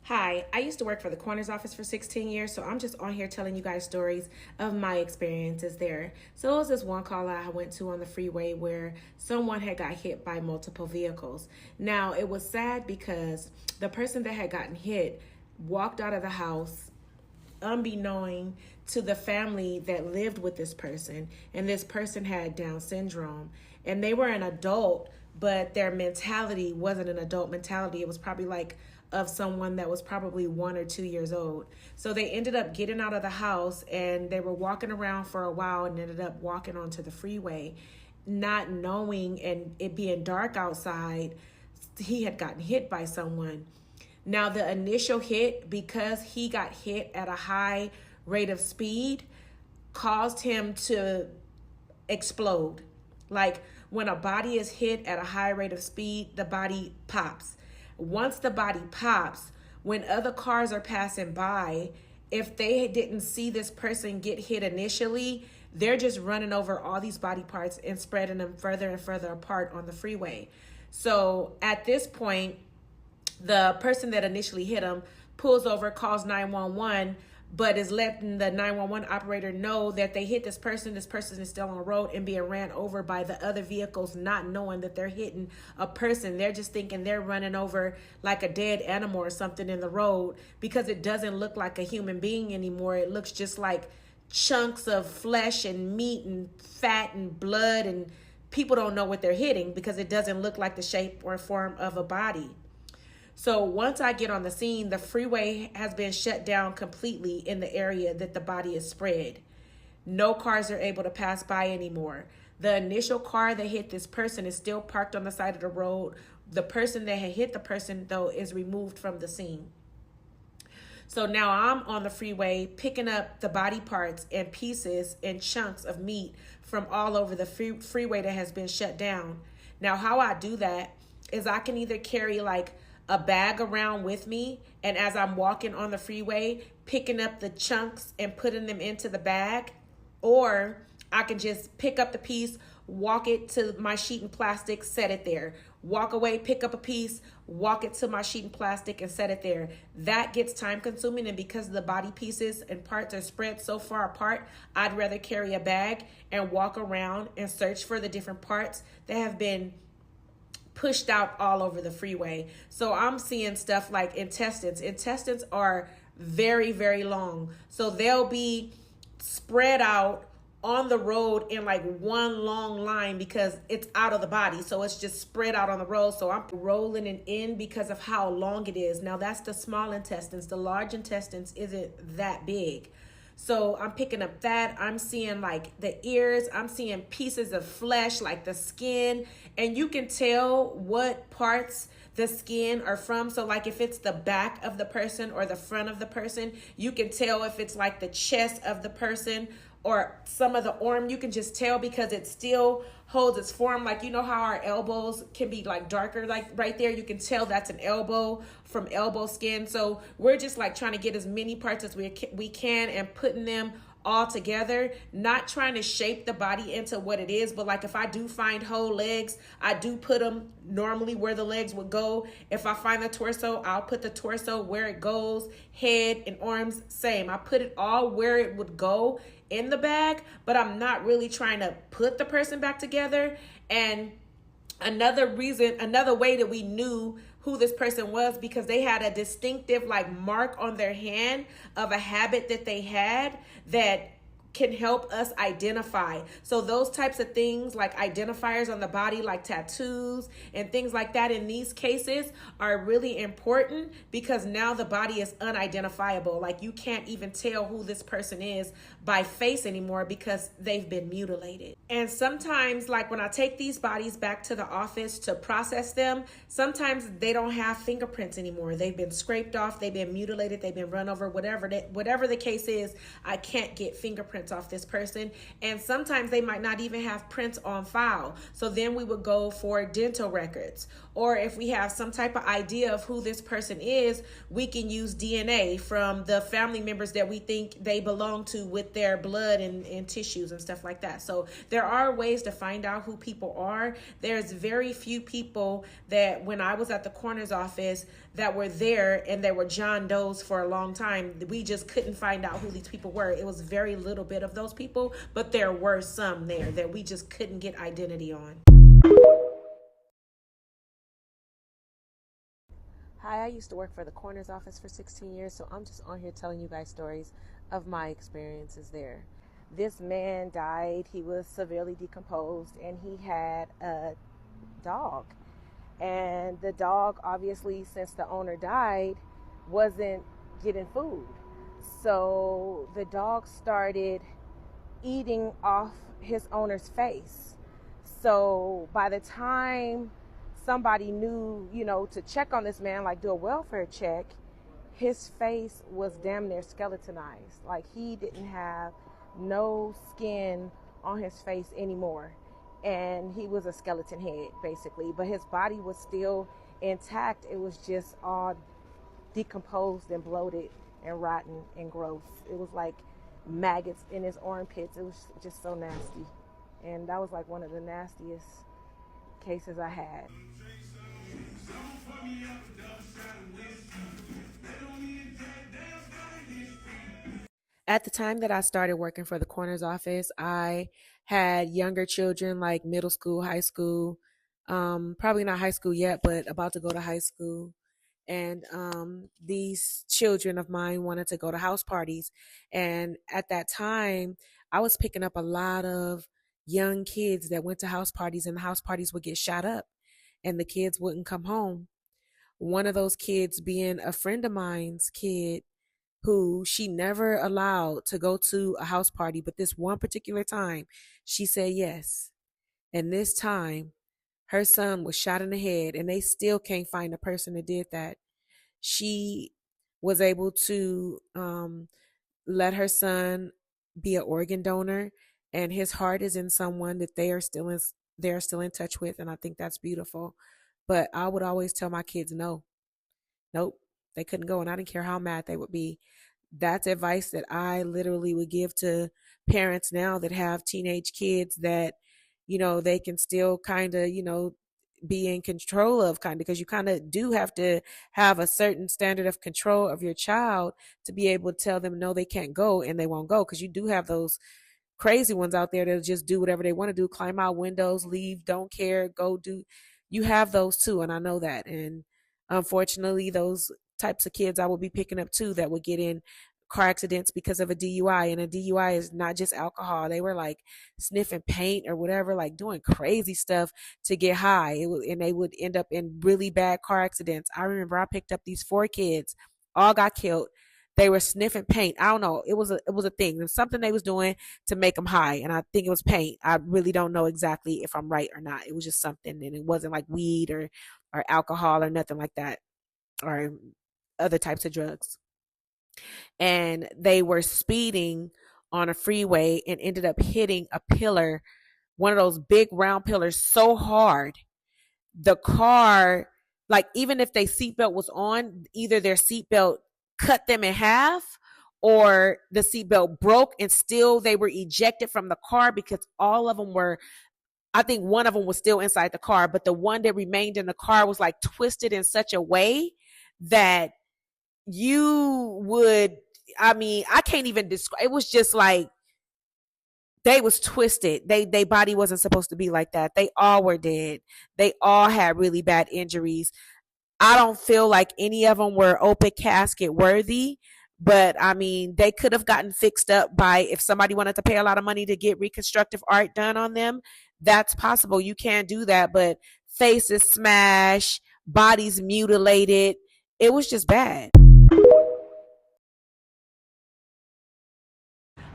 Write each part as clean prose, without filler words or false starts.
Hi, I used to work for the coroner's office for 16 years, so I'm just on here telling you guys stories of my experiences there. So it was this one call I went to on the freeway where someone had got hit by multiple vehicles. Now, it was sad because the person that had gotten hit walked out of the house unbeknown to the family that lived with this person, and this person had Down syndrome, and they were an adult, but their mentality wasn't an adult mentality. It was probably like of someone that was probably 1 or 2 years old. So they ended up getting out of the house and they were walking around for a while and ended up walking onto the freeway, not knowing, and it being dark outside, he had gotten hit by someone. Now, the initial hit, because he got hit at a high rate of speed, caused him to explode. Like when a body is hit at a high rate of speed, the body pops. Once the body pops, when other cars are passing by, if they didn't see this person get hit initially, they're just running over all these body parts and spreading them further and further apart on the freeway. So at this point, the person that initially hit him pulls over, calls 911, but is letting the 911 operator know that they hit this person. This person is still on the road and being ran over by the other vehicles, not knowing that they're hitting a person. They're just thinking they're running over like a dead animal or something in the road, because it doesn't look like a human being anymore. It looks just like chunks of flesh and meat and fat and blood, and people don't know what they're hitting because it doesn't look like the shape or form of a body. So once I get on the scene, the freeway has been shut down completely in the area that the body is spread. No cars are able to pass by anymore. The initial car that hit this person is still parked on the side of the road. The person that had hit the person, though, is removed from the scene. So now I'm on the freeway picking up the body parts and pieces and chunks of meat from all over the freeway that has been shut down. Now, how I do that is I can either carry like a bag around with me, and as I'm walking on the freeway, picking up the chunks and putting them into the bag, or I can just pick up the piece, walk it to my sheet and plastic, set it there. Walk away, pick up a piece, walk it to my sheet and plastic and set it there. That gets time consuming, and because the body pieces and parts are spread so far apart, I'd rather carry a bag and walk around and search for the different parts that have been pushed out all over the freeway. So I'm seeing stuff like intestines. Intestines are very, very long. So they'll be spread out on the road in like one long line because it's out of the body. So it's just spread out on the road. So I'm rolling it in because of how long it is. Now that's the small intestines. The large intestines isn't that big. So I'm picking up that. I'm seeing like the ears. I'm seeing pieces of flesh, like the skin. And you can tell what parts the skin are from. So like if it's the back of the person or the front of the person, you can tell if it's like the chest of the person or some of the arm. You can just tell because it still holds its form. Like, you know how our elbows can be like darker, like right there, you can tell that's an elbow from elbow skin. So we're just like trying to get as many parts as we can and putting them all together, not trying to shape the body into what it is. But like if I do find whole legs, I do put them normally where the legs would go. If I find the torso, I'll put the torso where it goes. Head and arms, same. I put it all where it would go in the bag, but I'm not really trying to put the person back together. And another way that we knew who this person was, because they had a distinctive like mark on their hand of a habit that they had that can help us identify. So those types of things like identifiers on the body, like tattoos and things like that, in these cases are really important because now the body is unidentifiable. Like you can't even tell who this person is by face anymore because they've been mutilated. And sometimes, like when I take these bodies back to the office to process them, sometimes they don't have fingerprints anymore. They've been scraped off, they've been mutilated, they've been run over, whatever the case is. I can't get fingerprints off this person, and sometimes they might not even have prints on file. So then we would go for dental records, or if we have some type of idea of who this person is, we can use DNA from the family members that we think they belong to with their blood and tissues and stuff like that. So there are ways to find out who people are. There's very few people that when I was at the coroner's office that were there and they were John Does for a long time. We just couldn't find out who these people were. It was very little bit of those people, but there were some there that we just couldn't get identity on. Hi, I used to work for the coroner's office for 16 years, so I'm just on here telling you guys stories of my experiences there. This man died. He was severely decomposed, and he had a dog. And the dog, obviously, since the owner died, wasn't getting food. So the dog started eating off his owner's face. So by the time somebody knew, to check on this man, like do a welfare check, his face was damn near skeletonized. Like he didn't have no skin on his face anymore. And he was a skeleton head, basically. But his body was still intact. It was just all decomposed and bloated and rotten and gross. It was like maggots in his armpits. It was just so nasty. And that was like one of the nastiest cases I had. At the time that I started working for the coroner's office, I had younger children like middle school, high school, probably not high school yet, but about to go to high school. And these children of mine wanted to go to house parties. And at that time, I was picking up a lot of young kids that went to house parties, and the house parties would get shot up and the kids wouldn't come home. One of those kids being a friend of mine's kid who she never allowed to go to a house party, but this one particular time she said yes. And this time her son was shot in the head, and they still can't find the person that did that. She was able to let her son be an organ donor, and his heart is in someone that they are still in touch with, and I think that's beautiful. But I would always tell my kids no. Nope, they couldn't go, and I didn't care how mad they would be. That's advice that I literally would give to parents now that have teenage kids that, they can still kind of, be in control of, kind of, because you kind of do have to have a certain standard of control of your child to be able to tell them no, they can't go, and they won't go, because you do have those crazy ones out there that'll just do whatever they want to do, climb out windows, leave, don't care, go do. You have those too, and I know that. And unfortunately, those types of kids I will be picking up too that would get in car accidents because of a DUI. And a DUI is not just alcohol. They were like sniffing paint or whatever, like doing crazy stuff to get high. And they would end up in really bad car accidents. I remember I picked up these 4 kids, all got killed. They were sniffing paint. I don't know. It was a thing. It was something they was doing to make them high, and I think it was paint. I really don't know exactly if I'm right or not. It was just something, and it wasn't like weed or alcohol or nothing like that, or other types of drugs. And they were speeding on a freeway and ended up hitting a pillar, one of those big round pillars, so hard the car, like even if their seatbelt was on, either their seatbelt cut them in half or the seatbelt broke, and still they were ejected from the car, because all of them were, I think one of them was still inside the car, but the one that remained in the car was like twisted in such a way that you would, I mean, I can't even describe. It was just like they was twisted. They body wasn't supposed to be like that. They all were dead. They all had really bad injuries. I don't feel like any of them were open casket worthy, but I mean, they could have gotten fixed up by, if somebody wanted to pay a lot of money to get reconstructive art done on them, that's possible. You can't do that, but faces smashed, bodies mutilated. It was just bad.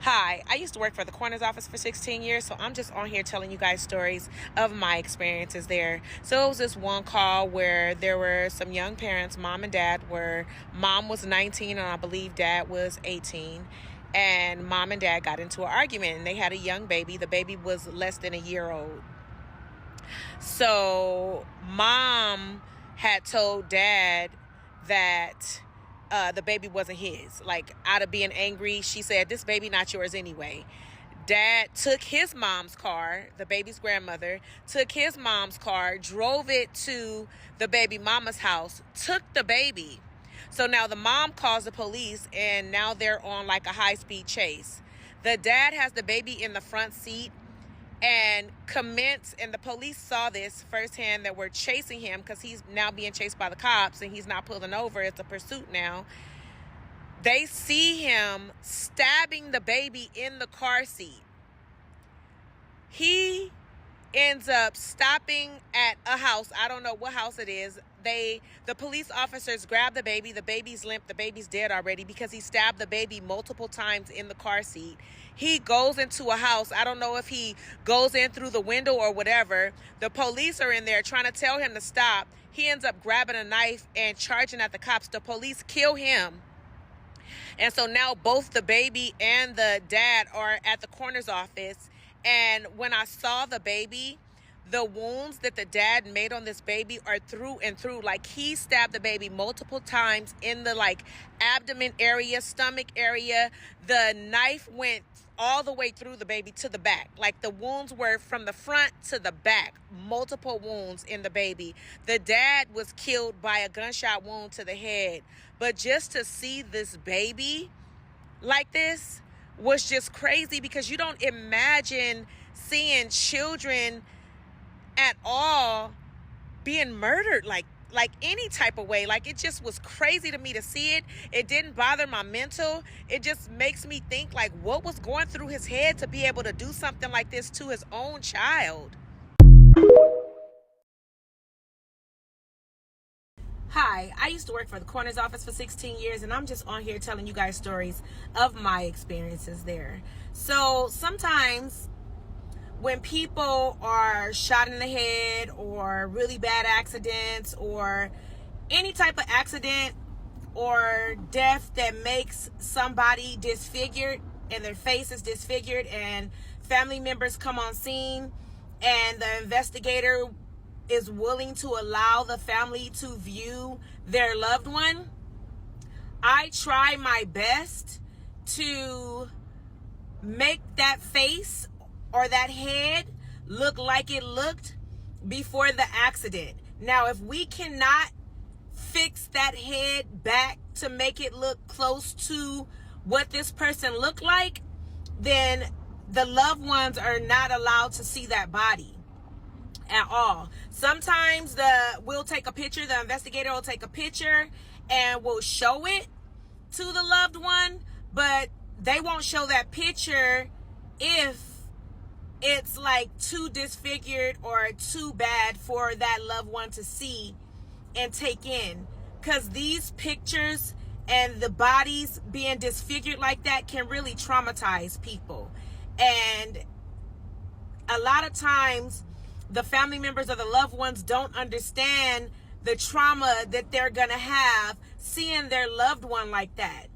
Hi, I used to work for the coroner's office for 16 years, so I'm just on here telling you guys stories of my experiences there. So it was this one call where there were some young parents, mom and dad mom was 19 and I believe dad was 18. And mom and dad got into an argument, and they had a young baby. The baby was less than a year old. So mom had told dad that the baby wasn't his. Like, out of being angry, she said, "This baby not yours anyway." Dad took his mom's car, the baby's grandmother, took his mom's car, drove it to the baby mama's house, took the baby. So now the mom calls the police, and now they're on like a high-speed chase. The dad has the baby in the front seat and and the police saw this firsthand, that we're chasing him because he's now being chased by the cops and he's not pulling over. It's a pursuit now. They see him stabbing the baby in the car seat. He ends up stopping at a house. I don't know what house it is. The police officers grab the baby. The baby's limp. The baby's dead already because he stabbed the baby multiple times in the car seat. He goes into a house. I don't know if he goes in through the window or whatever. The police are in there trying to tell him to stop. He ends up grabbing a knife and charging at the cops. The police kill him. And so now both the baby and the dad are at the coroner's office. And when I saw the baby, the wounds that the dad made on this baby are through and through. Like, he stabbed the baby multiple times in the like abdomen area, stomach area. The knife went all the way through the baby to the back. Like, the wounds were from the front to the back, multiple wounds in the baby. The dad was killed by a gunshot wound to the head. But just to see this baby like this was just crazy, because you don't imagine seeing children at all being murdered like any type of way. Like, it just was crazy to me to see it. It didn't bother my mental. It just makes me think, like, what was going through his head to be able to do something like this to his own child. Hi, I used to work for the coroner's office for 16 years, and I'm just on here telling you guys stories of my experiences there. So sometimes when people are shot in the head, or really bad accidents, or any type of accident or death that makes somebody disfigured and their face is disfigured, and family members come on scene and the investigator is willing to allow the family to view their loved one, I try my best to make that face or that head look like it looked before the accident. Now, if we cannot fix that head back to make it look close to what this person looked like, then the loved ones are not allowed to see that body at all. Sometimes we'll take a picture, the investigator will take a picture and we'll show it to the loved one, but they won't show that picture if it's like too disfigured or too bad for that loved one to see and take in, because these pictures and the bodies being disfigured like that can really traumatize people. And a lot of times the family members or the loved ones don't understand the trauma that they're gonna have seeing their loved one like that.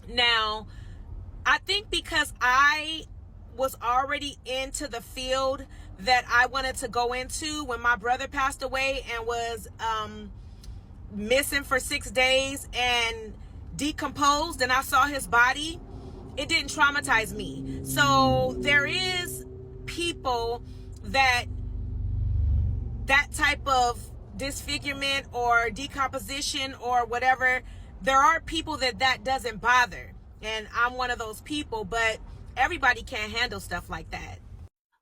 Now, I think because I was already into the field that I wanted to go into when my brother passed away and was missing for 6 days and decomposed, and I saw his body, it didn't traumatize me. So there is people that type of disfigurement or decomposition or whatever, there are people that doesn't bother, and I'm one of those people, but everybody can't handle stuff like that.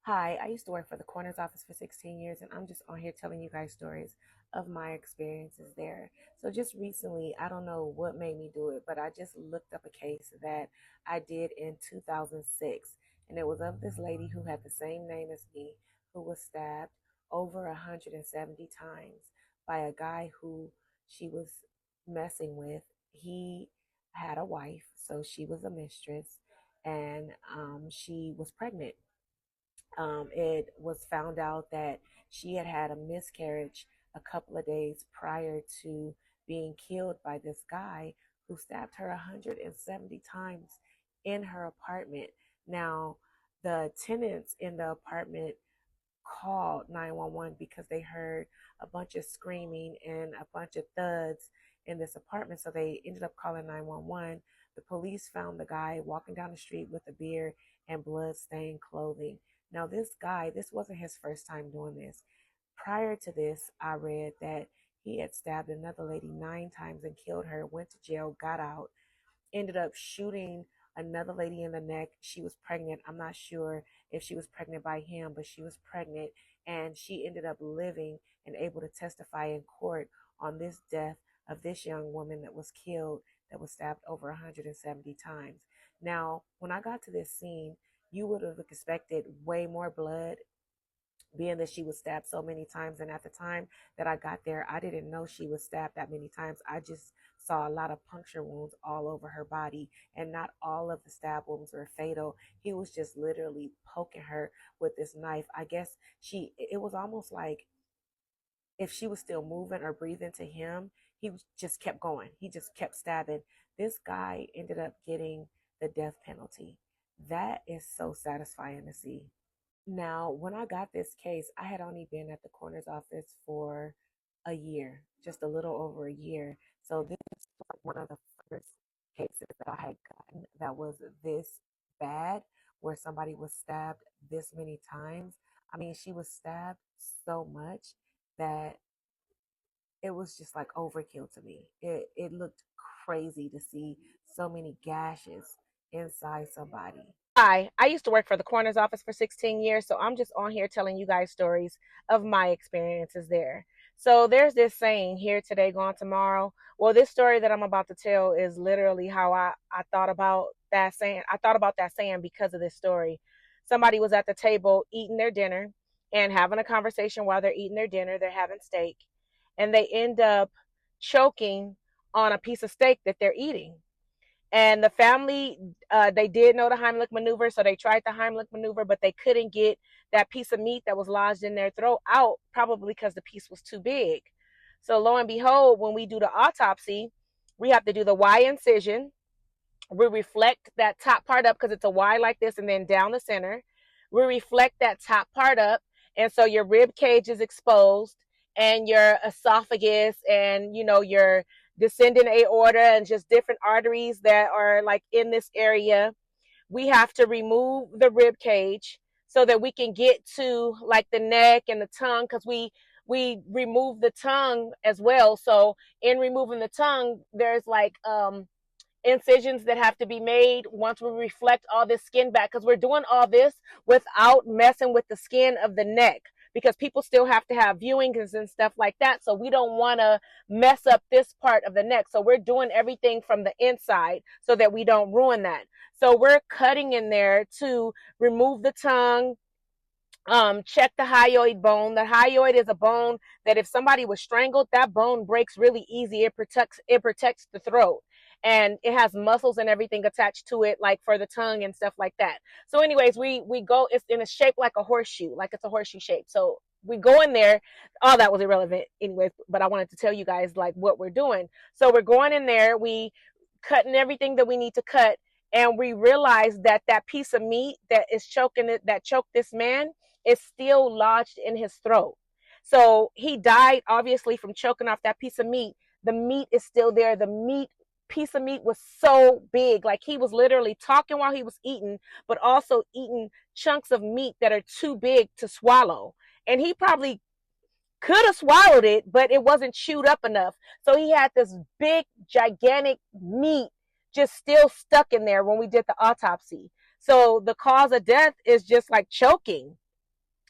Hi, I used to work for the coroner's office for 16 years, and I'm just on here telling you guys stories of my experiences there. So just recently, I don't know what made me do it, but I just looked up a case that I did in 2006, and it was of this lady who had the same name as me, who was stabbed over 170 times by a guy who she was messing with. He had a wife, so she was a mistress, and she was pregnant. It was found out that she had had a miscarriage a couple of days prior to being killed by this guy who stabbed her 170 times in her apartment. Now, the tenants in the apartment called 911 because they heard a bunch of screaming and a bunch of thuds in this apartment. So they ended up calling 911. The police found the guy walking down the street with a beard and blood-stained clothing. Now, this guy, this wasn't his first time doing this. Prior to this, I read that he had stabbed another lady 9 times and killed her, went to jail, got out, ended up shooting another lady in the neck. She was pregnant. I'm not sure if she was pregnant by him, but she was pregnant, and she ended up living and able to testify in court on this death of this young woman that was killed, that was stabbed over 170 times. Now, when I got to this scene, you would have expected way more blood, being that she was stabbed so many times. And at the time that I got there, I didn't know she was stabbed that many times. I just saw a lot of puncture wounds all over her body, and not all of the stab wounds were fatal. He was just literally poking her with this knife. I guess it was almost like if she was still moving or breathing to him, just kept going. He just kept stabbing. This guy ended up getting the death penalty. That is so satisfying to see. Now, when I got this case, I had only been at the coroner's office for a year, just a little over a year. So this was like one of the first cases that I had gotten that was this bad, where somebody was stabbed this many times. I mean, she was stabbed so much that it was just like overkill to me. It looked crazy to see so many gashes inside somebody. Hi, I used to work for the coroner's office for 16 years, so I'm just on here telling you guys stories of my experiences there. So there's this saying, here today, gone tomorrow. Well, this story that I'm about to tell is literally how I thought about that saying. I thought about that saying because of this story. Somebody was at the table eating their dinner and having a conversation while they're eating their dinner. They're having steak, and they end up choking on a piece of steak that they're eating. And the family, they did know the Heimlich maneuver, so they tried the Heimlich maneuver, but they couldn't get that piece of meat that was lodged in their throat out, probably because the piece was too big. So lo and behold, when we do the autopsy, we have to do the Y incision. We reflect that top part up because it's a Y like this, and then down the center. We reflect that top part up, and so your rib cage is exposed, and your esophagus, and your descending aorta, and just different arteries that are like in this area. We have to remove the rib cage so that we can get to like the neck and the tongue, because we remove the tongue as well. So in removing the tongue, there's like incisions that have to be made once we reflect all this skin back, because we're doing all this without messing with the skin of the neck, because people still have to have viewings and stuff like that. So we don't want to mess up this part of the neck. So we're doing everything from the inside so that we don't ruin that. So we're cutting in there to remove the tongue. Check the hyoid bone. The hyoid is a bone that if somebody was strangled, that bone breaks really easy. It protects the throat, and it has muscles and everything attached to it, like for the tongue and stuff like that. So anyways, we go, it's in a shape like a horseshoe, like it's a horseshoe shape. So we go in there. All that was irrelevant anyways, but I wanted to tell you guys like what we're doing. So we're going in there, we cutting everything that we need to cut, and we realize that that piece of meat that is choking it, that choked this man, is still lodged in his throat. So he died obviously from choking off that piece of meat. The meat is still there. The piece of meat was so big, like he was literally talking while he was eating, but also eating chunks of meat that are too big to swallow. And he probably could have swallowed it, but it wasn't chewed up enough. So he had this big, gigantic meat just still stuck in there when we did the autopsy. So the cause of death is just like choking.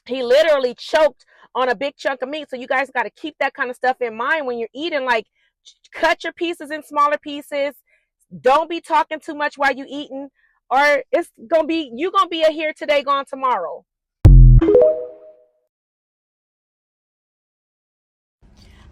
He literally choked on a big chunk of meat. So you guys got to keep that kind of stuff in mind when you're eating. Like, cut your pieces in smaller pieces. Don't be talking too much while you eating, or you're gonna be a here today, gone tomorrow.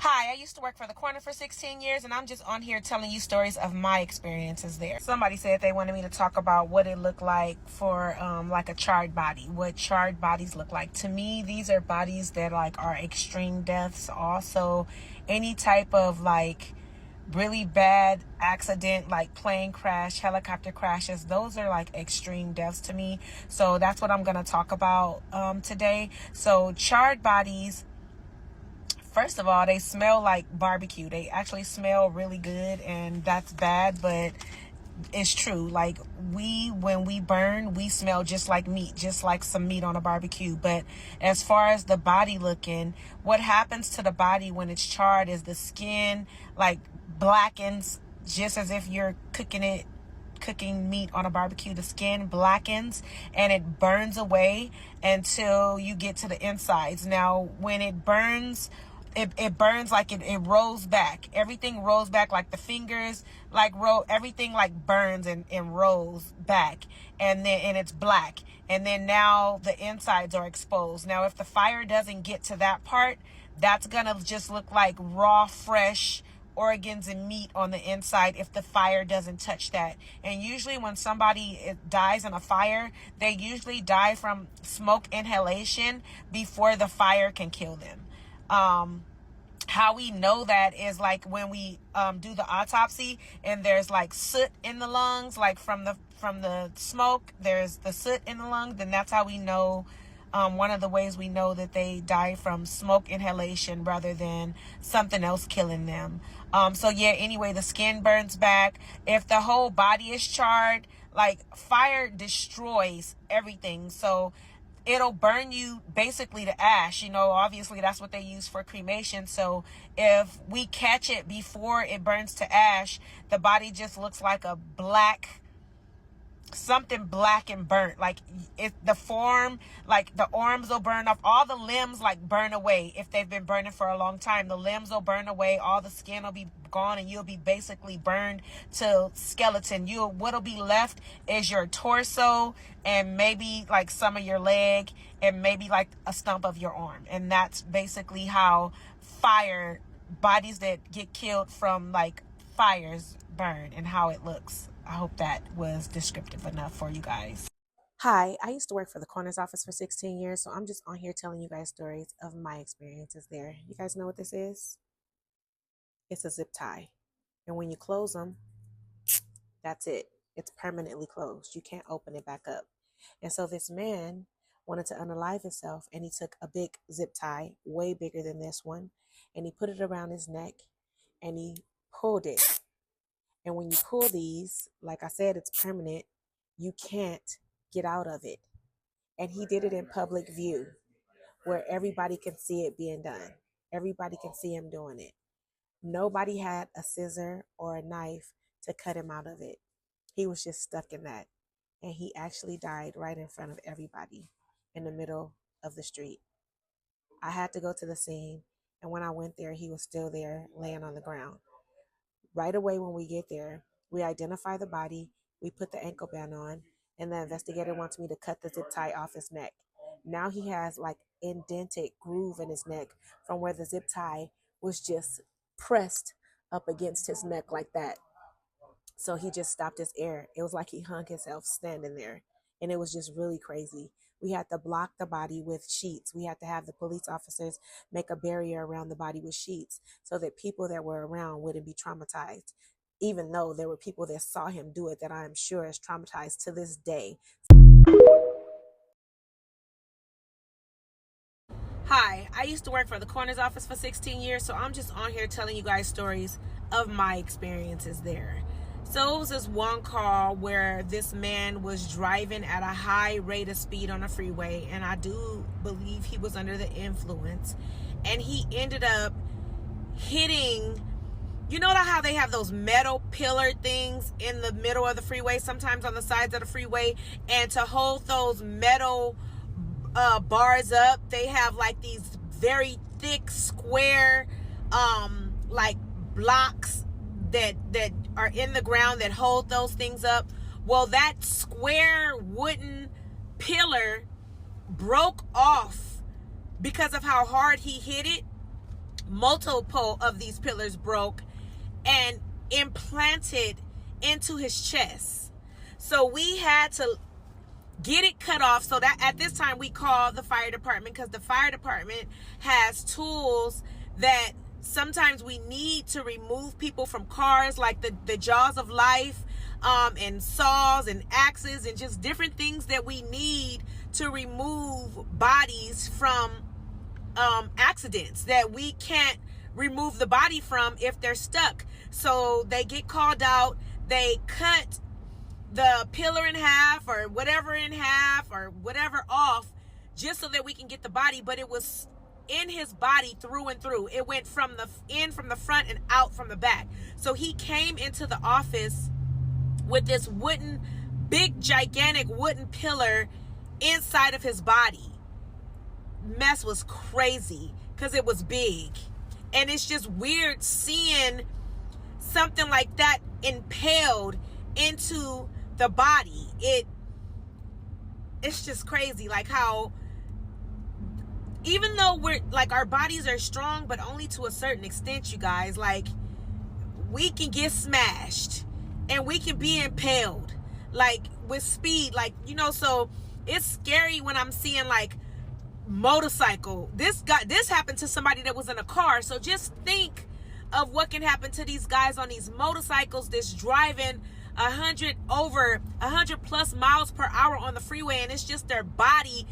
Hi, I used to work for the coroner for 16 years, and I'm just on here telling you stories of my experiences there. Somebody said they wanted me to talk about what it looked like for like a charred body, what charred bodies look like. To me, these are bodies that like are extreme deaths. Also, any type of like really bad accident, like plane crash, helicopter crashes, those are like extreme deaths to me. So that's what I'm going to talk about today. So charred bodies, first of all, they smell like barbecue. They actually smell really good, and that's bad, but it's true. Like, when we burn, we smell just like meat, just like some meat on a barbecue. But as far as the body looking, what happens to the body when it's charred is the skin like blackens, just as if you're cooking meat on a barbecue. The skin blackens and it burns away until you get to the insides. Now, when it burns, it burns like it rolls back. Everything rolls back, like the fingers, like everything like burns and rolls back, and it's black. And then now the insides are exposed. Now, if the fire doesn't get to that part, that's gonna just look like raw, fresh organs and meat on the inside if the fire doesn't touch that. And usually when somebody dies in a fire, they usually die from smoke inhalation before the fire can kill them. How we know that is like when we do the autopsy and there's like soot in the lungs, like from the smoke, there's the soot in the lung. Then that's how we know. One of the ways we know that they die from smoke inhalation rather than something else killing them. So yeah, anyway, the skin burns back. If the whole body is charred, like, fire destroys everything. So it'll burn you basically to ash. Obviously that's what they use for cremation. So if we catch it before it burns to ash, the body just looks like a something black and burnt. Like, the form, like the arms will burn off, all the limbs like burn away. If they've been burning for a long time, the limbs will burn away, all the skin will be gone, and you'll be basically burned to skeleton. What'll be left is your torso and maybe like some of your leg and maybe like a stump of your arm. And that's basically how bodies that get killed from like fires burn and how it looks. I hope that was descriptive enough for you guys. Hi, I used to work for the coroner's office for 16 years, so I'm just on here telling you guys stories of my experiences there. You guys know what this is? It's a zip tie. And when you close them, that's it. It's permanently closed. You can't open it back up. And so this man wanted to unalive himself, and he took a big zip tie, way bigger than this one, and he put it around his neck, and he pulled it. And when you pull these, like I said, it's permanent. You can't get out of it. And he did it in public view where everybody can see it being done. Everybody can see him doing it. Nobody had a scissor or a knife to cut him out of it. He was just stuck in that. And he actually died right in front of everybody in the middle of the street. I had to go to the scene. And when I went there, he was still there laying on the ground. Right away when we get there, we identify the body, we put the ankle band on, and the investigator wants me to cut the zip tie off his neck. Now he has like indented groove in his neck from where the zip tie was just pressed up against his neck like that. So he just stopped his air. It was like he hung himself standing there. And it was just really crazy. We had to block the body with sheets. We had to have the police officers make a barrier around the body with sheets so that people that were around wouldn't be traumatized, even though there were people that saw him do it that I'm sure is traumatized to this day. Hi, I used to work for the coroner's office for 16 years, so I'm just on here telling you guys stories of my experiences there. So it was this one call where this man was driving at a high rate of speed on a freeway, and I do believe he was under the influence, and he ended up hitting, you know how they have those metal pillar things in the middle of the freeway, sometimes on the sides of the freeway, and to hold those metal bars up, they have like these very thick square like blocks that are in the ground that hold those things up. Well, that square wooden pillar broke off because of how hard he hit it. Multiple of these pillars broke and implanted into his chest. So we had to get it cut off. So that at this time we called the fire department, because the fire department has tools that sometimes we need to remove people from cars, like the jaws of life, and saws and axes and just different things that we need to remove bodies from accidents that we can't remove the body from if they're stuck. So they get called out, they cut the pillar in half or whatever off, just so that we can get the body. But it was in his body through and through. It went from the front and out from the back. So he came into the office with this big gigantic wooden pillar inside of his body. Mess was crazy because it was big. And it's just weird seeing something like that impaled into the body. It's just crazy, like how even though we're like, our bodies are strong, but only to a certain extent, you guys. Like, we can get smashed and we can be impaled, like with speed, like, so it's scary when I'm seeing like motorcycle. This happened to somebody that was in a car. So just think of what can happen to these guys on these motorcycles that's driving 100 plus miles per hour on the freeway, and it's just their body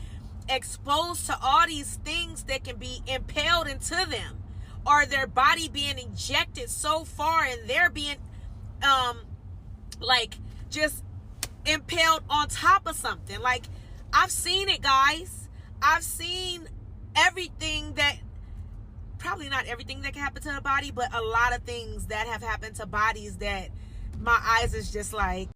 exposed to all these things that can be impaled into them, or their body being ejected so far and they're being like just impaled on top of something. Like, I've seen it, guys. I've seen everything that, probably not everything that can happen to the body, but a lot of things that have happened to bodies that my eyes is just like.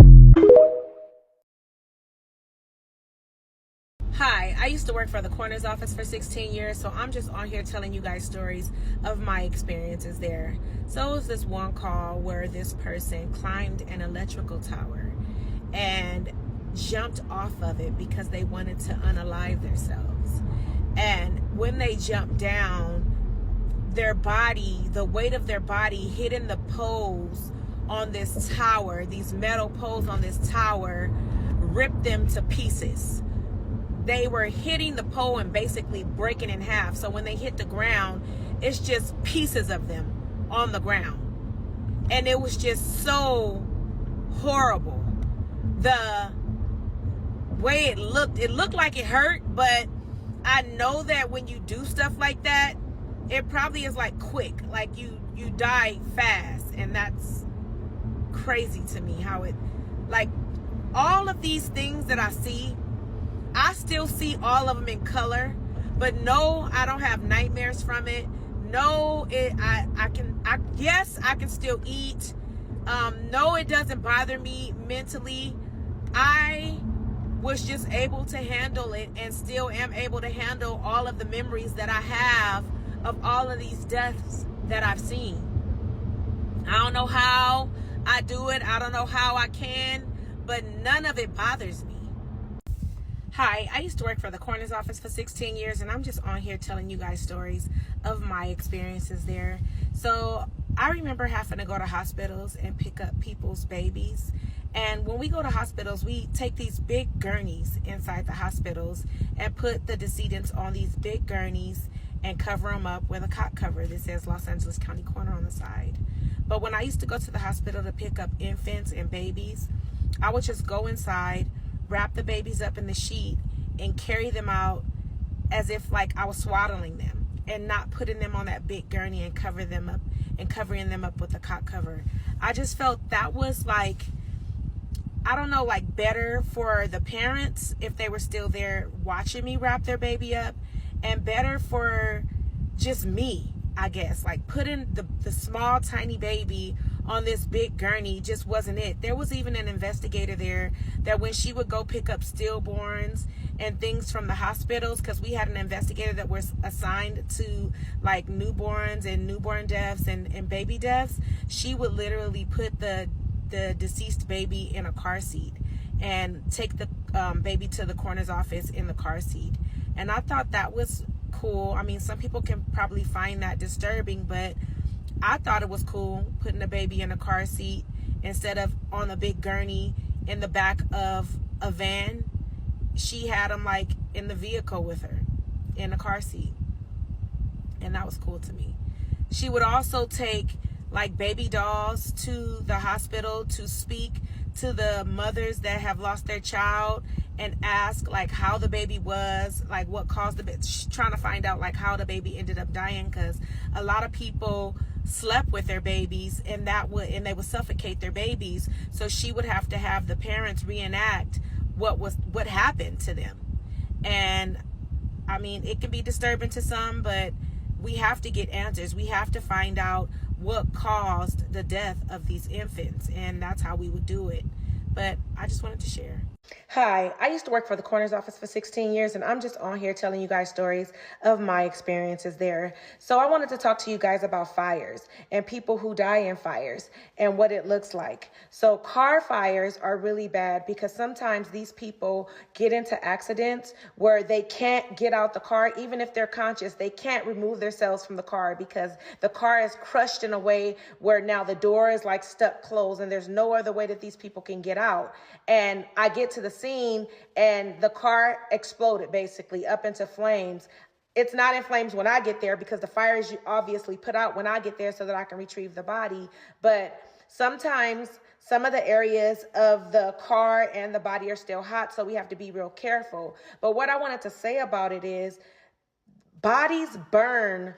Hi, I used to work for the coroner's office for 16 years, so I'm just on here telling you guys stories of my experiences there. So it was this one call where this person climbed an electrical tower and jumped off of it because they wanted to unalive themselves. And when they jumped down, their body, the weight of their body hitting the poles on this tower, these metal poles on this tower, ripped them to pieces. They were hitting the pole and basically breaking in half. So when they hit the ground, it's just pieces of them on the ground. And it was just so horrible. The way it looked like it hurt, but I know that when you do stuff like that, it probably is like quick, like you die fast. And that's crazy to me how it, like, all of these things that I see, I still see all of them in color, but no, I don't have nightmares from it. No, yes, I can still eat. No, it doesn't bother me mentally. I was just able to handle it, and still am able to handle all of the memories that I have of all of these deaths that I've seen. I don't know how I do it. I don't know how I can, but none of it bothers me. Hi, I used to work for the coroner's office for 16 years, and I'm just on here telling you guys stories of my experiences there. So I remember having to go to hospitals and pick up people's babies. And when we go to hospitals, we take these big gurneys inside the hospitals and put the decedents on these big gurneys and cover them up with a cot cover that says Los Angeles County Coroner on the side. But when I used to go to the hospital to pick up infants and babies, I would just go inside, wrap the babies up in the sheet, and carry them out as if like I was swaddling them, and not putting them on that big gurney and covering them up with the cot cover. I just felt that was like, I don't know, like better for the parents if they were still there watching me wrap their baby up, and better for just me, I guess. Like, putting the small tiny baby on this big gurney just wasn't it. There was even an investigator there that when she would go pick up stillborns and things from the hospitals, because we had an investigator that was assigned to like newborns and newborn deaths and baby deaths, she would literally put the deceased baby in a car seat and take the baby to the coroner's office in the car seat. And I thought that was cool. I mean, some people can probably find that disturbing, but I thought it was cool putting the baby in a car seat instead of on a big gurney in the back of a van. She had him like in the vehicle with her in a car seat, and that was cool to me. She would also take like baby dolls to the hospital to speak to the mothers that have lost their child and ask like how the baby was, like what caused the baby, trying to find out like how the baby ended up dying, because a lot of people slept with their babies and they would suffocate their babies. So she would have to have the parents reenact what happened to them. And I mean, it can be disturbing to some, but we have to get answers. We have to find out what caused the death of these infants, and that's how we would do it. But I just wanted to share. Hi, I used to work for the coroner's office for 16 years, and I'm just on here telling you guys stories of my experiences there. So I wanted to talk to you guys about fires and people who die in fires and what it looks like. So car fires are really bad because sometimes these people get into accidents where they can't get out the car. Even if they're conscious, they can't remove themselves from the car because the car is crushed in a way where now the door is like stuck closed and there's no other way that these people can get out. And I get to the scene and the car exploded basically up into flames. It's not in flames when I get there because the fire is obviously put out when I get there so that I can retrieve the body. But sometimes some of the areas of the car and the body are still hot, so we have to be real careful. But what I wanted to say about it is bodies burn.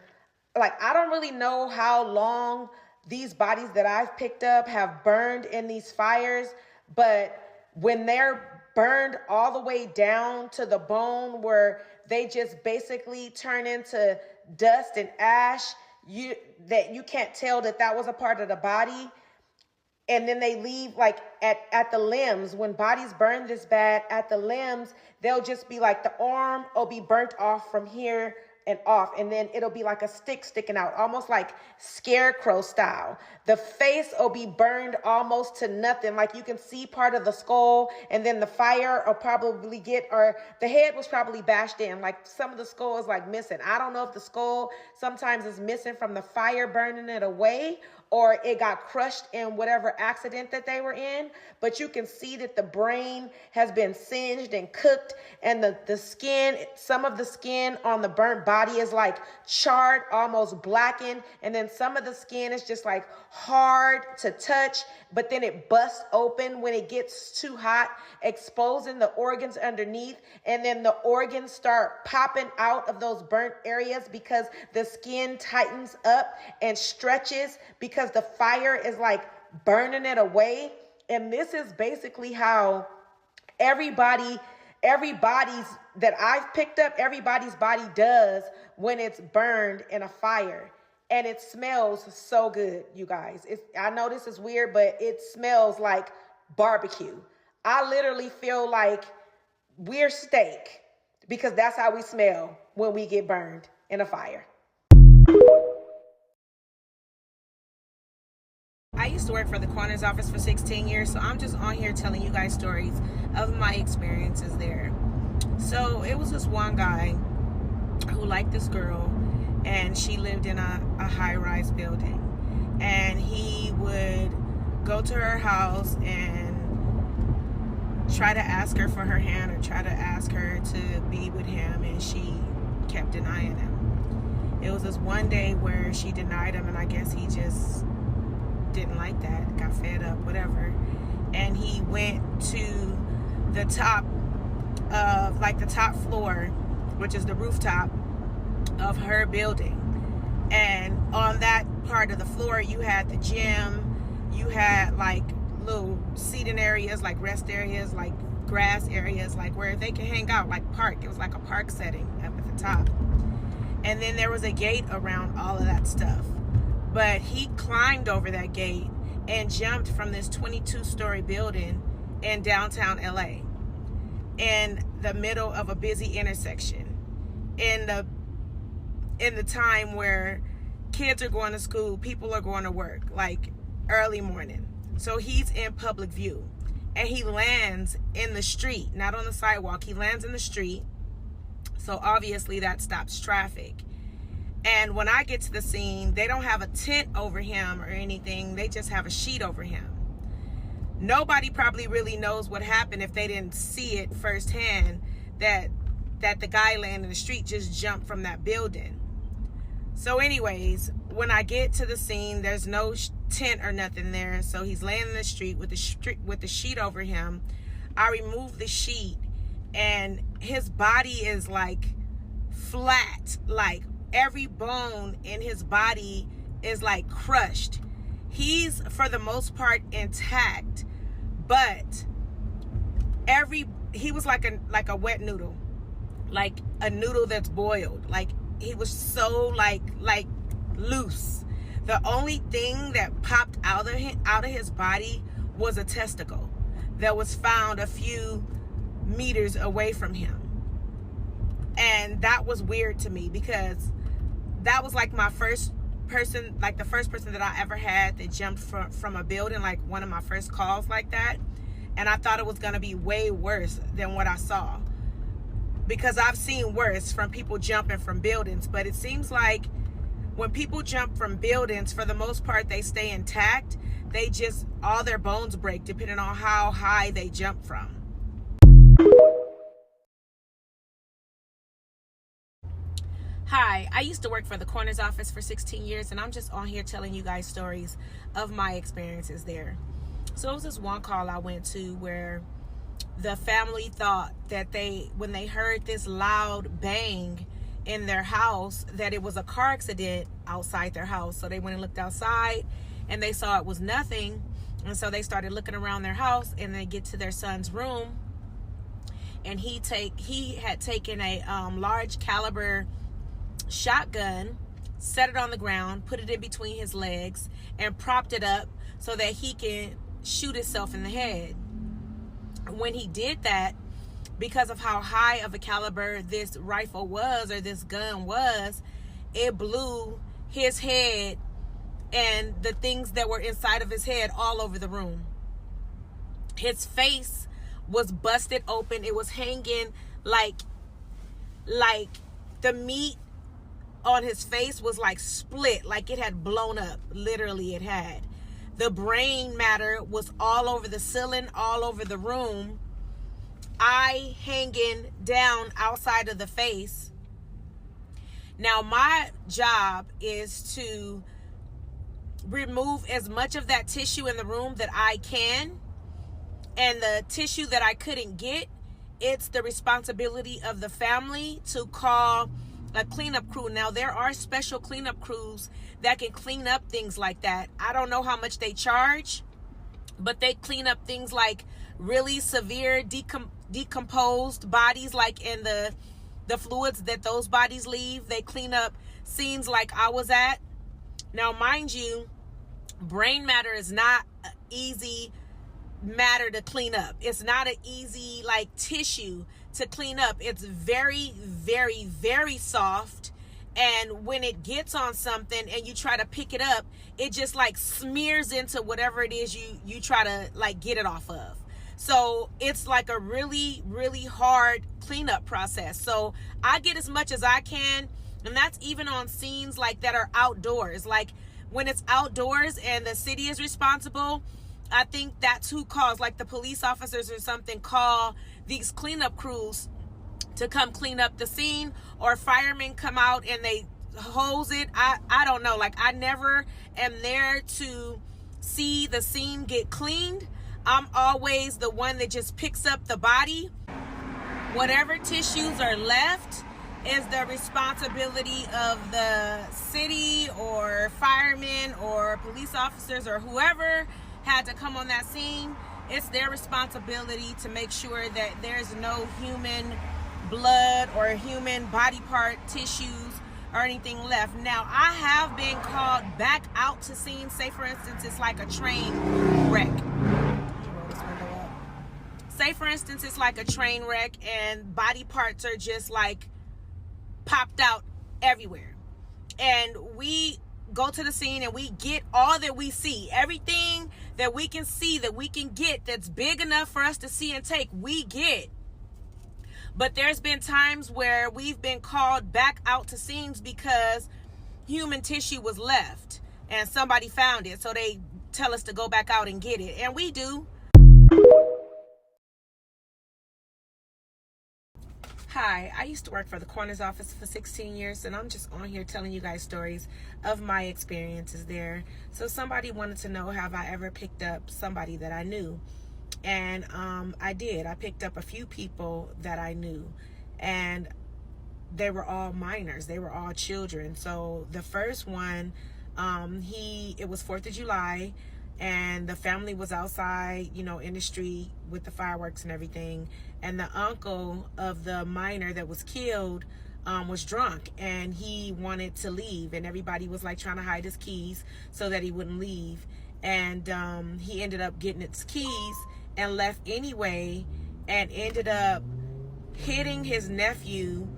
Like, I don't really know how long these bodies that I've picked up have burned in these fires, but when they're burned all the way down to the bone where they just basically turn into dust and ash, you can't tell that was a part of the body. And then they leave like at the limbs. When bodies burn this bad at the limbs, they'll just be like the arm will be burnt off from here and off, and then it'll be like a stick sticking out, almost like scarecrow style. The face will be burned almost to nothing, like you can see part of the skull, and then the fire will probably or the head was probably bashed in, like some of the skull is like missing. I don't know if the skull sometimes is missing from the fire burning it away, or it got crushed in whatever accident that they were in, but you can see that the brain has been singed and cooked, and the skin, some of the skin on the burnt body is like charred, almost blackened, and then some of the skin is just like hard to touch, but then it busts open when it gets too hot, exposing the organs underneath, and then the organs start popping out of those burnt areas because the skin tightens up and stretches because the fire is like burning it away. And this is basically how everybody's that I've picked up, everybody's body does when it's burned in a fire. And it smells so good, you guys. I know this is weird, but it smells like barbecue. I literally feel like we're steak because that's how we smell when we get burned in a fire. I used to work for the coroner's office for 16 years, so I'm just on here telling you guys stories of my experiences there. So it was this one guy who liked this girl, and she lived in a high-rise building. And he would go to her house and try to ask her for her hand or try to ask her to be with him, and she kept denying him. It was this one day where she denied him, and I guess he just didn't like that, got fed up, whatever. And he went to the top of, like the top floor, which is the rooftop of her building. And on that part of the floor, you had the gym, you had like little seating areas, like rest areas, like grass areas, like where they can hang out, like park. It was like a park setting up at the top. And then there was a gate around all of that stuff. But he climbed over that gate and jumped from this 22-story building in downtown LA in the middle of a busy intersection in the time where kids are going to school, people are going to work, like early morning. So he's in public view and he lands in the street, not on the sidewalk. He lands in the street. So obviously that stops traffic. And when I get to the scene, they don't have a tent over him or anything. They just have a sheet over him. Nobody probably really knows what happened if they didn't see it firsthand, that the guy laying in the street just jumped from that building. So anyways, when I get to the scene, there's no tent or nothing there. So he's laying in the street with the sheet over him. I remove the sheet, and his body is like flat, like every bone in his body is like crushed. He's for the most part intact, but he was like a wet noodle, like a noodle that's boiled. Like he was so like loose. The only thing that popped out of his body was a testicle that was found a few meters away from him. And that was weird to me, because that was like my first person, like the first person that I ever had that jumped from a building, like one of my first calls like that. And I thought it was going to be way worse than what I saw, because I've seen worse from people jumping from buildings. But it seems like when people jump from buildings, for the most part, they stay intact. They just, all their bones break depending on how high they jump from. Hi, I used to work for the coroner's office for 16 years, and I'm just on here telling you guys stories of my experiences there. So it was this one call I went to where the family thought that when they heard this loud bang in their house, that it was a car accident outside their house. So they went and looked outside, and they saw it was nothing. And so they started looking around their house, and they get to their son's room, and he had taken a large caliber shotgun, set it on the ground, put it in between his legs, and propped it up so that he can shoot himself in the head. When he did that, because of how high of a caliber this rifle was, or this gun was, it blew his head and the things that were inside of his head all over the room. His face was busted open. It was hanging like the meat on his face was like split, like it had blown up. Literally, it had. The brain matter was all over the ceiling, all over the room. Eye hanging down outside of the face. Now, my job is to remove as much of that tissue in the room that I can. And the tissue that I couldn't get, it's the responsibility of the family to call a cleanup crew. Now, there are special cleanup crews that can clean up things like that. I don't know how much they charge, but they clean up things like really severe decomposed bodies, like in the fluids that those bodies leave. They clean up scenes like I was at. Now, mind you, brain matter is not an easy matter to clean up. It's not an easy like tissue to clean up. It's very, very, very soft. And when it gets on something and you try to pick it up, it just like smears into whatever it is you try to like get it off of. So it's like a really, really hard cleanup process. So I get as much as I can. And that's even on scenes like that are outdoors. Like when it's outdoors and the city is responsible, I think that's who calls, like the police officers or something, call these cleanup crews to come clean up the scene, or firemen come out and they hose it. I don't know. Like I never am there to see the scene get cleaned. I'm always the one that just picks up the body. Whatever tissues are left is the responsibility of the city or firemen or police officers or whoever had to come on that scene. It's their responsibility to make sure that there's no human blood or human body part tissues or anything left. Now, I have been called back out to scenes. Say, for instance, it's like a train wreck. Say, for instance, it's like a train wreck and body parts are just like popped out everywhere. And we go to the scene and we get all that we see. Everything that we can see, that we can get, that's big enough for us to see and take, we get. But there's been times where we've been called back out to scenes because human tissue was left and somebody found it. So they tell us to go back out and get it. And we do. Hi, I used to work for the coroner's office for 16 years, and I'm just on here telling you guys stories of my experiences there. So somebody wanted to know, have I ever picked up somebody that I knew? And I did. I picked up a few people that I knew, and they were all minors. They were all children. So the first one, it was 4th of July, and the family was outside, in the street with the fireworks and everything. And the uncle of the minor that was killed was drunk, and he wanted to leave, and everybody was like trying to hide his keys so that he wouldn't leave. And he ended up getting his keys and left anyway, and ended up hitting his nephew,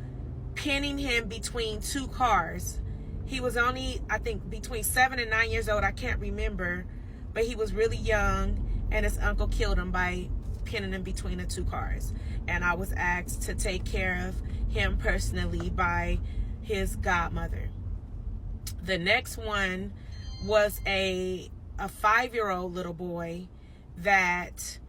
pinning him between two cars. He was only, I think, between 7 and 9 years old. I can't remember, but he was really young, and his uncle killed him by pinning him between the two cars. And I was asked to take care of him personally by his godmother. The next one was a 5-year-old little boy that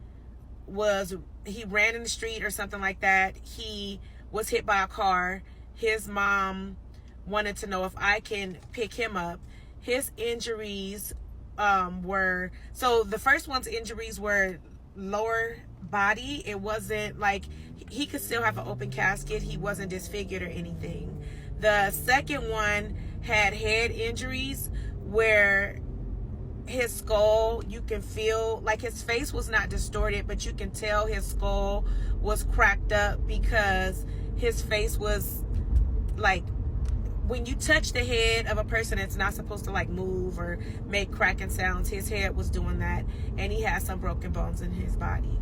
he ran in the street or something like that. He was hit by a car. His mom wanted to know if I can pick him up. His injuries so the first one's injuries were lower body. It wasn't like he could still have an open casket. He wasn't disfigured or anything. The second one had head injuries where his skull, you can feel like his face was not distorted, but you can tell his skull was cracked up because his face was like, when you touch the head of a person, it's not supposed to like move or make cracking sounds. His head was doing that, and he had some broken bones in his body.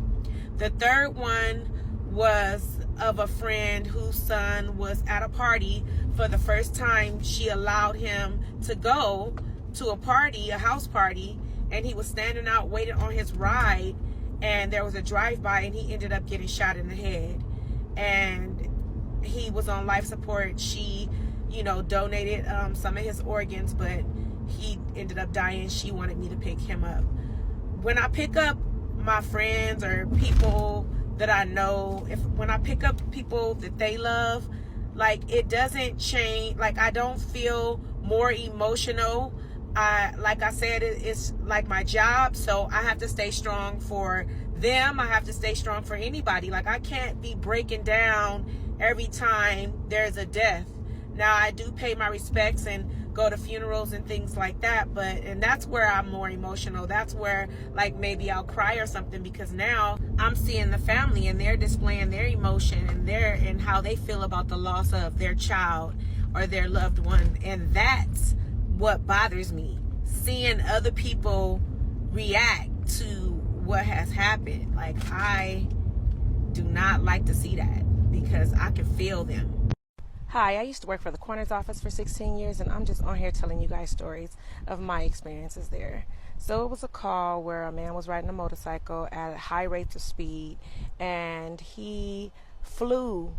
The third one was of a friend whose son was at a party for the first time. She allowed him to go to a party, a house party, and he was standing out waiting on his ride, and there was a drive-by, and he ended up getting shot in the head, and he was on life support. She donated some of his organs, but he ended up dying. She wanted me to pick him up. When I pick up my friends or people that I know, when I pick up people that they love, like, it doesn't change. Like, I don't feel more emotional. Like I said, it's like my job, so I have to stay strong for them. I have to stay strong for anybody. Like, I can't be breaking down every time there's a death. Now, I do pay my respects and go to funerals and things like that, and that's where I'm more emotional. That's where, like, maybe I'll cry or something, because now I'm seeing the family and they're displaying their emotion and how they feel about the loss of their child or their loved one. And that's what bothers me, seeing other people react to what has happened. Like, I do not like to see that because I can feel them. Hi, I used to work for the coroner's office for 16 years, and I'm just on here telling you guys stories of my experiences there. So it was a call where a man was riding a motorcycle at high rates of speed, and he flew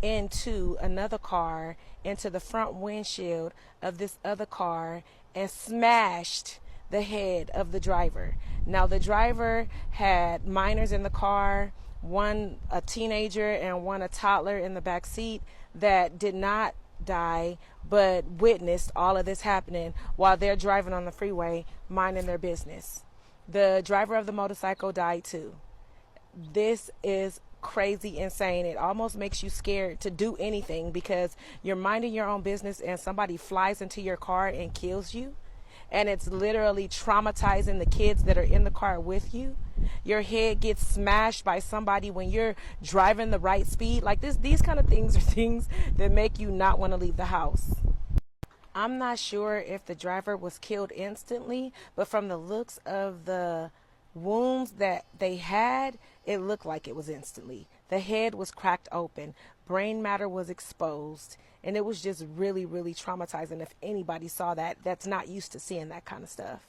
into another car, into the front windshield of this other car, and smashed the head of the driver. Now, the driver had minors in the car, one a teenager and one a toddler in the back seat, that did not die but witnessed all of this happening while they're driving on the freeway minding their business. The driver of the motorcycle died too. This is crazy, insane. It almost makes you scared to do anything because you're minding your own business and somebody flies into your car and kills you, and it's literally traumatizing the kids that are in the car with you. Your head gets smashed by somebody when you're driving the right speed. Like these kind of things are things that make you not want to leave the house. I'm not sure if the driver was killed instantly, but from the looks of the wounds that they had, it looked like it was instantly. The head was cracked open, brain matter was exposed, and it was just really, really traumatizing. If anybody saw that, that's not used to seeing that kind of stuff.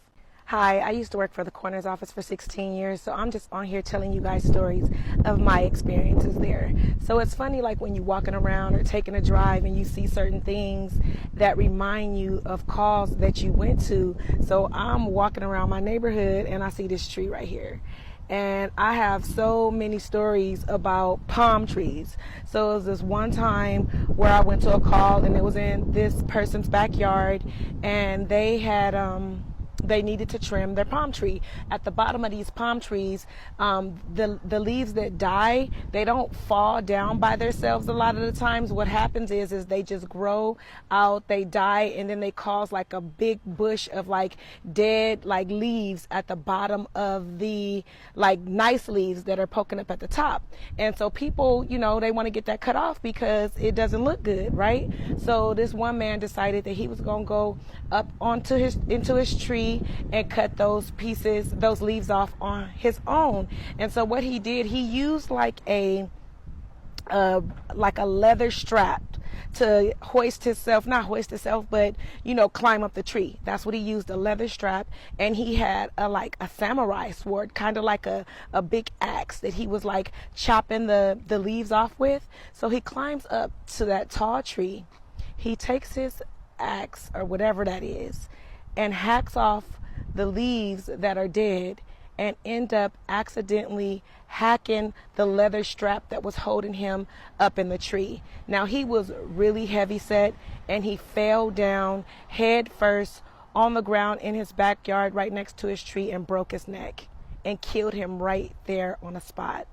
Hi, I used to work for the coroner's office for 16 years, so I'm just on here telling you guys stories of my experiences there. So it's funny, like when you're walking around or taking a drive and you see certain things that remind you of calls that you went to. So I'm walking around my neighborhood and I see this tree right here. And I have so many stories about palm trees. So it was this one time where I went to a call, and it was in this person's backyard, and they needed to trim their palm tree. At the bottom of these palm trees, the leaves that die, they don't fall down by themselves a lot of the times. What happens is they just grow out, they die, and then they cause like a big bush of like dead like leaves at the bottom of the like nice leaves that are poking up at the top. And so people, you know, they want to get that cut off because it doesn't look good, right? So this one man decided that he was going to go up into his tree and cut those leaves off on his own. And so what he did, he used like a leather strap to not hoist himself, but, you know, climb up the tree. That's what he used, a leather strap. And he had a samurai sword, kind of like a big axe that he was like chopping the leaves off with. So he climbs up to that tall tree. He takes his axe or whatever that is and hacks off the leaves that are dead, and end up accidentally hacking the leather strap that was holding him up in the tree. Now, he was really heavy set, and he fell down head first on the ground in his backyard right next to his tree and broke his neck and killed him right there on the spot.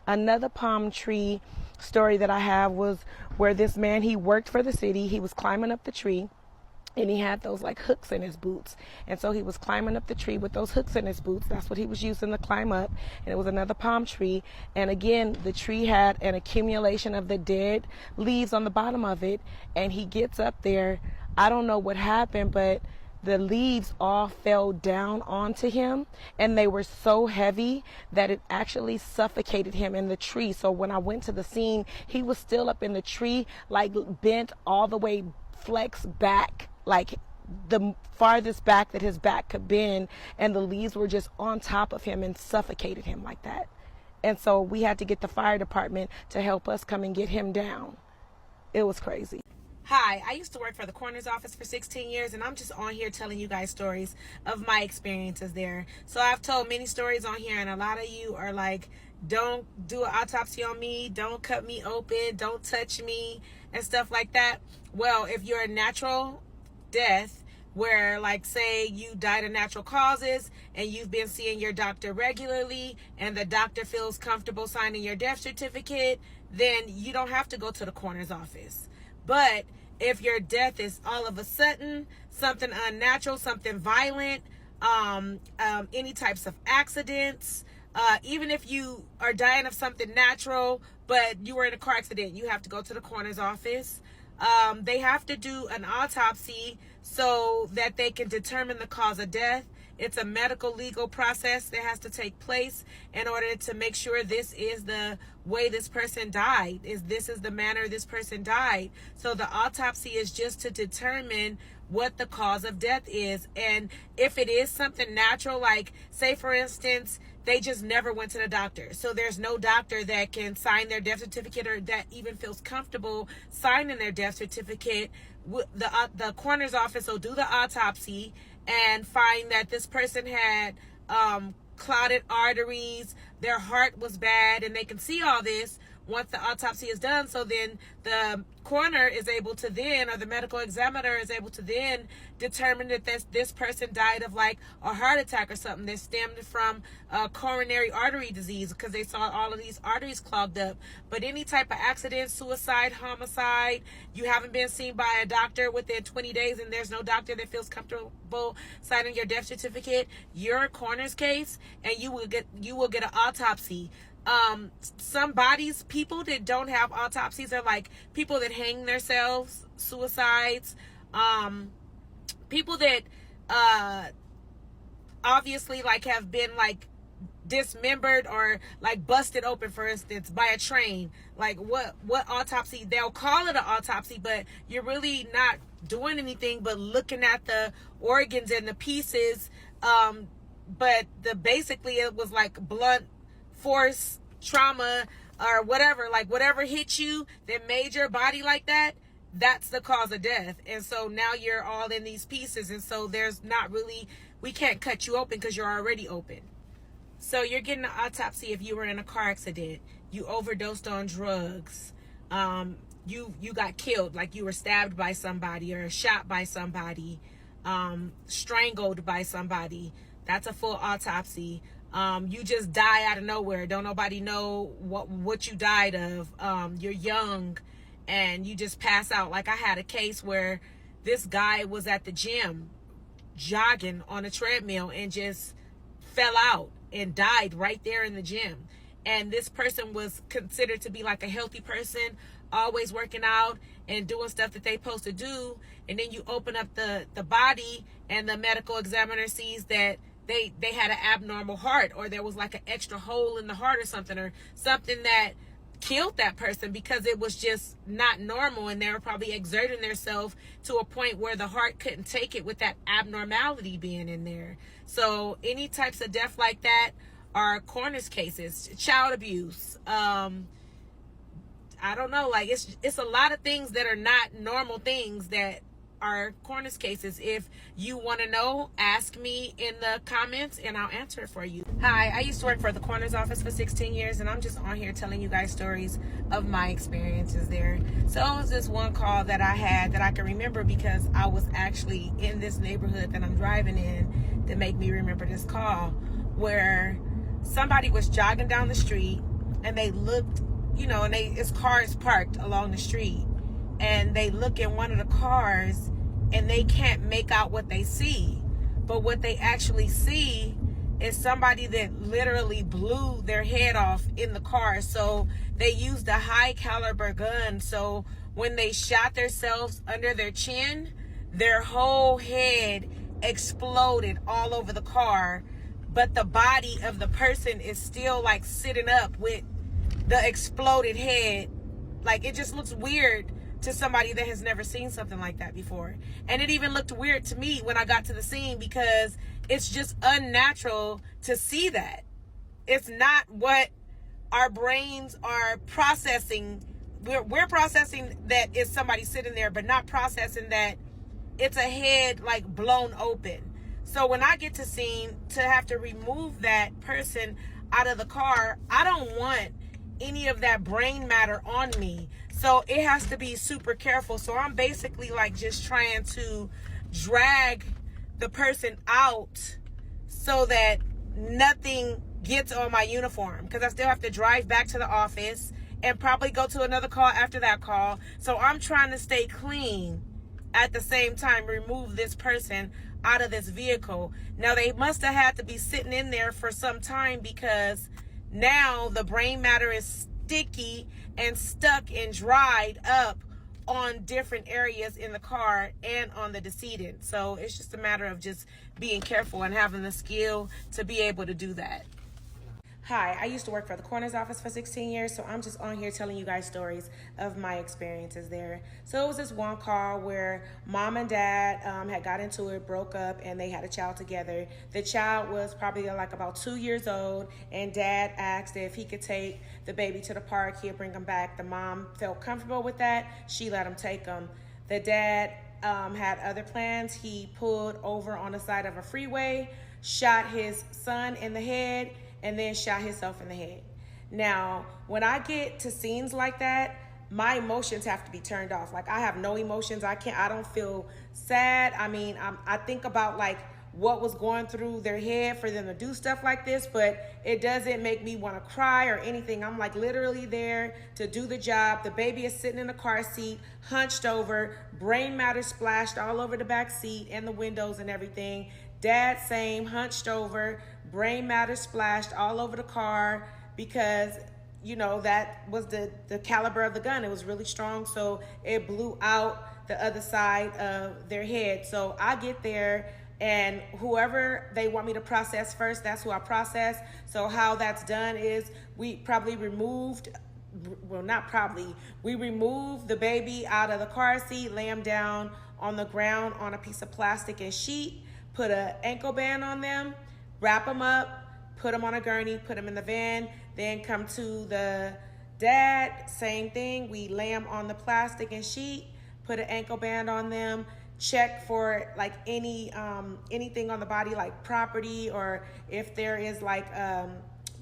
Another palm tree story that I have was where this man, he worked for the city. He was climbing up the tree, and he had those like hooks in his boots. And so he was climbing up the tree with those hooks in his boots. That's what he was using to climb up. And it was another palm tree. And again, the tree had an accumulation of the dead leaves on the bottom of it. And he gets up there. I don't know what happened, but the leaves all fell down onto him, and they were so heavy that it actually suffocated him in the tree. So when I went to the scene, he was still up in the tree, like bent all the way, flexed back, like the farthest back that his back could bend, and the leaves were just on top of him and suffocated him like that. And so we had to get the fire department to help us come and get him down. It was crazy. Hi, I used to work for the coroner's office for 16 years, and I'm just on here telling you guys stories of my experiences there. So I've told many stories on here, and a lot of you are like, don't do an autopsy on me, don't cut me open, don't touch me, and stuff like that. Well, if you're a natural death, where like say you died of natural causes and you've been seeing your doctor regularly and the doctor feels comfortable signing your death certificate, then you don't have to go to the coroner's office. But if your death is all of a sudden something unnatural, something violent, any types of accidents, even if you are dying of something natural but you were in a car accident, you have to go to the coroner's office. They have to do an autopsy so that they can determine the cause of death. It's a medical legal process that has to take place in order to make sure this is the way this person died, this is the manner this person died. So the autopsy is just to determine what the cause of death is. And if it is something natural, like say for instance, they just never went to the doctor, so there's no doctor that can sign their death certificate or that even feels comfortable signing their death certificate, the coroner's office will do the autopsy and find that this person had clotted arteries, their heart was bad, and they can see all this once the autopsy is done. So then the coroner is able to then, or the medical examiner is able to then determine that this person died of like a heart attack or something that stemmed from coronary artery disease, because they saw all of these arteries clogged up. But any type of accident, suicide, homicide, you haven't been seen by a doctor within 20 days and there's no doctor that feels comfortable signing your death certificate, you're a coroner's case and you will get an autopsy. Some bodies, people that don't have autopsies are like people that hang themselves, suicides, people that obviously like have been like dismembered or like busted open, for instance, by a train. Like what autopsy, they'll call it an autopsy, but you're really not doing anything but looking at the organs and the pieces. But basically it was like blunt force trauma or whatever, like whatever hit you that made your body like that, that's the cause of death. And so now you're all in these pieces, and so there's not really, we can't cut you open because you're already open. So you're getting an autopsy if you were in a car accident, you overdosed on drugs, you got killed, like you were stabbed by somebody or shot by somebody, strangled by somebody. That's a full autopsy. You just die out of nowhere. Don't nobody know what you died of. You're young and you just pass out. Like I had a case where this guy was at the gym jogging on a treadmill and just fell out and died right there in the gym. And this person was considered to be like a healthy person, always working out and doing stuff that they supposed to do. And then you open up the body and the medical examiner sees that they had an abnormal heart, or there was like an extra hole in the heart or something that killed that person because it was just not normal, and they were probably exerting themselves to a point where the heart couldn't take it with that abnormality being in there. So any types of death like that are coroner's cases. Child abuse, I don't know, like it's a lot of things that are not normal things that are coroner's cases. If you want to know, ask me in the comments and I'll answer it for you. Hi, I used to work for the coroner's office for 16 years and I'm just on here telling you guys stories of my experiences there. So it was this one call that I had that I can remember because I was actually in this neighborhood that I'm driving in that make me remember this call, where somebody was jogging down the street and they looked, and his car is parked along the street, and they look in one of the cars and they can't make out what they see. But what they actually see is somebody that literally blew their head off in the car. So they used a high caliber gun. So when they shot themselves under their chin, their whole head exploded all over the car. But the body of the person is still like sitting up with the exploded head. Like, it just looks weird to somebody that has never seen something like that before. And it even looked weird to me when I got to the scene because it's just unnatural to see that. It's not what our brains are processing. We're processing that it's somebody sitting there, but not processing that it's a head like blown open. So when I get to scene to have to remove that person out of the car, I don't want any of that brain matter on me. So it has to be super careful. So I'm basically like just trying to drag the person out so that nothing gets on my uniform, because I still have to drive back to the office and probably go to another call after that call. So I'm trying to stay clean at the same time, remove this person out of this vehicle. Now they must have had to be sitting in there for some time because now the brain matter is sticky and stuck and dried up on different areas in the car and on the decedent. So it's just a matter of just being careful and having the skill to be able to do that. Hi, I used to work for the coroner's office for 16 years, so I'm just on here telling you guys stories of my experiences there. So it was this one call where mom and dad had got into it, broke up, and they had a child together. The child was probably like about 2 years old, and dad asked if he could take the baby to the park, he'd bring him back. The mom felt comfortable with that. She let him take him. The dad had other plans. He pulled over on the side of a freeway, shot his son in the head, and then shot himself in the head. Now, when I get to scenes like that, my emotions have to be turned off. Like, I have no emotions. I don't feel sad. I mean, I think about like what was going through their head for them to do stuff like this, but it doesn't make me want to cry or anything. I'm like literally there to do the job. The baby is sitting in the car seat, hunched over, brain matter splashed all over the back seat and the windows and everything. Dad, same, hunched over, brain matter splashed all over the car because, that was the caliber of the gun. It was really strong, so it blew out the other side of their head. So I get there, and whoever they want me to process first, that's who I process. So how that's done is we removed the baby out of the car seat, lay him down on the ground on a piece of plastic and sheet, put an ankle band on them, wrap them up, put them on a gurney, put them in the van, then come to the dad, same thing. We lay them on the plastic and sheet, put an ankle band on them, check for like anything on the body, like property, or if there is like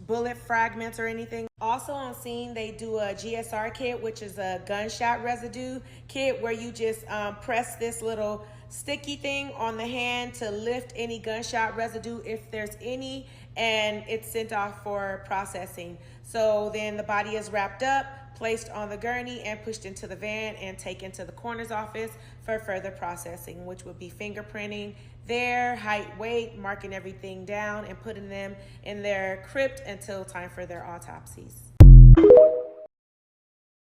bullet fragments or anything. Also on scene, they do a GSR kit, which is a gunshot residue kit, where you just press this little sticky thing on the hand to lift any gunshot residue if there's any, and it's sent off for processing. So then the body is wrapped up, placed on the gurney, and pushed into the van and taken to the coroner's office for further processing, which would be fingerprinting their height, weight, marking everything down, and putting them in their crypt until time for their autopsies.